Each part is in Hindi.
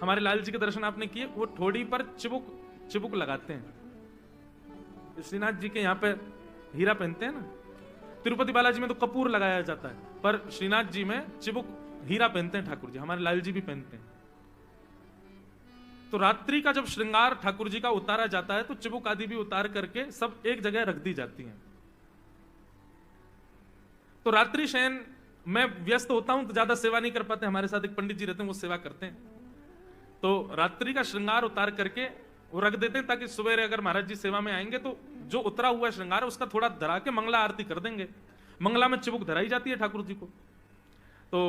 हमारे लाल जी के दर्शन आपने किए, वो ठोड़ी पर चिबुक लगाते हैं। श्रीनाथ जी के यहाँ पे हीरा पहनते हैं ना, तिरुपति बालाजी में तो कपूर लगाया जाता है, पर श्रीनाथ जी में चिबुक हीरा पहनते हैं ठाकुर जी, हमारे लाल जी भी पहनते हैं। तो रात्रि का जब श्रृंगार ठाकुर जी का उतारा जाता है तो चिबुक आदि भी उतार करके सब एक जगह रख दी जाती हैं। तो रात्रि शयन मैं व्यस्त होता हूं तो ज्यादा सेवा नहीं कर पाते, हमारे साथ एक पंडित जी रहते हैं, वो सेवा करते हैं। तो रात्रि का श्रृंगार उतार करके वो रख देते हैं ताकि सुबह अगर महाराज जी सेवा में आएंगे तो जो उतरा हुआ श्रृंगार है उसका थोड़ा धरा के मंगला आरती कर देंगे। मंगला में चिबुक धराई जाती है ठाकुर जी को। तो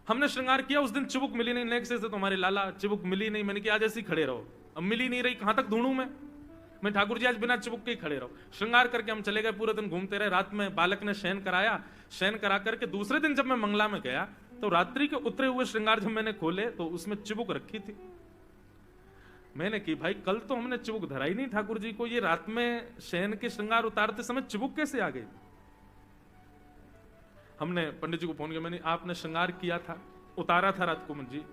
हमने श्रृंगार किया, उस दिन चिबुक मिली नहीं। नेक्स्ट से तो हमारे लाला चिबुक मिली नहीं, मैंने कहा आज ऐसे ही खड़े रहो, अब मिली नहीं रही, कहां तक ढूंढूं मैं ठाकुर जी आज बिना चिबुक के ही खड़े रहो। श्रृंगार करके हम चले गए, पूरे दिन घूमते रहे। रात में बालक ने शयन कराया, शयन करा करके दूसरे दिन जब मैं मंगला में गया तो रात्रि के उतरे हुए श्रृंगार जब मैंने खोले तो उसमें चिबुक रखी थी। मैंने की भाई कल तो हमने चिबुक धराई नहीं ठाकुर जी को, ये रात में शयन के श्रृंगार उतारते समय चिबुक कैसे आ गई। हमने पंडित जी को फोन किया, मैंने आपने श्रृंगार किया था, उतारा था रात को, जी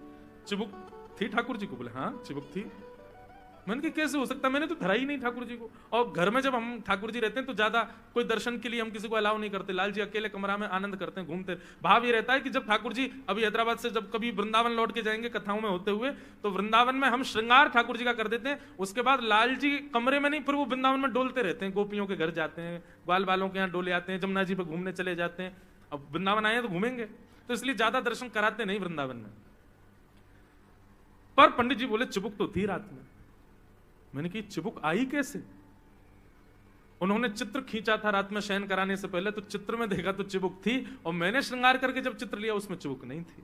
चिबुक थी ठाकुर जी को? बोले हाँ चिबुक थी। मैंने कहा कैसे हो सकता, मैंने तो धरा ही नहीं ठाकुर जी को। और घर में जब हम ठाकुर जी रहते हैं तो ज्यादा कोई दर्शन के लिए हम किसी को अलाउ नहीं करते, लाल जी अकेले कमरा में आनंद करते हैं, घूमते। भाव ये रहता है कि जब ठाकुर जी अभी हैदराबाद से जब कभी वृंदावन लौट के जाएंगे कथाओं में होते हुए, तो वृंदावन में हम श्रृंगार ठाकुर जी का कर देते हैं। उसके बाद लाल जी कमरे में नहीं, फिर वो वृंदावन में डोलते रहते हैं, गोपियों के घर जाते हैं, ग्वाल बालों के यहाँ डोले आते हैं, जमुना जी पे घूमने चले जाते हैं। अब वृंदावन आए तो घूमेंगे, तो इसलिए ज्यादा दर्शन कराते नहीं वृंदावन में। पर पंडित जी बोले चिबुक तो थी रात में। मैंने कही चिबुक आई कैसे? उन्होंने चित्र खींचा था रात में शयन कराने से पहले, तो चित्र में देखा तो चिबुक थी, और मैंने श्रृंगार करके जब चित्र लिया उसमें चिबुक नहीं थी।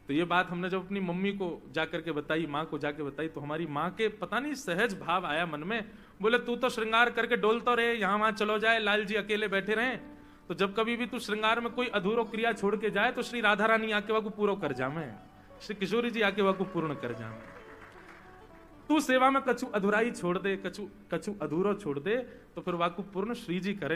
तो ये बात हमने जब अपनी मम्मी को जाकर के बताई, माँ को जाके बताई, तो हमारी माँ के पता नहीं सहज भाव आया मन में। बोले तू तो श्रृंगार करके डोलता रहे, यहां वहां चलो जाए, लाल जी अकेले बैठे रहे, तो जब कभी भी तू श्रृंगार में कोई अधूरो क्रिया छोड़ के जाए तो श्री राधा रानी आके वाकू पूरा कर जामे, श्री किशोरी जी आके वाकू पूर्ण कर जामे। तू सेवा में कछु अधूराई छोड़ दे, कछु अधूरो छोड़ दे, तो फिर वाकू पूर्ण श्री जी करे।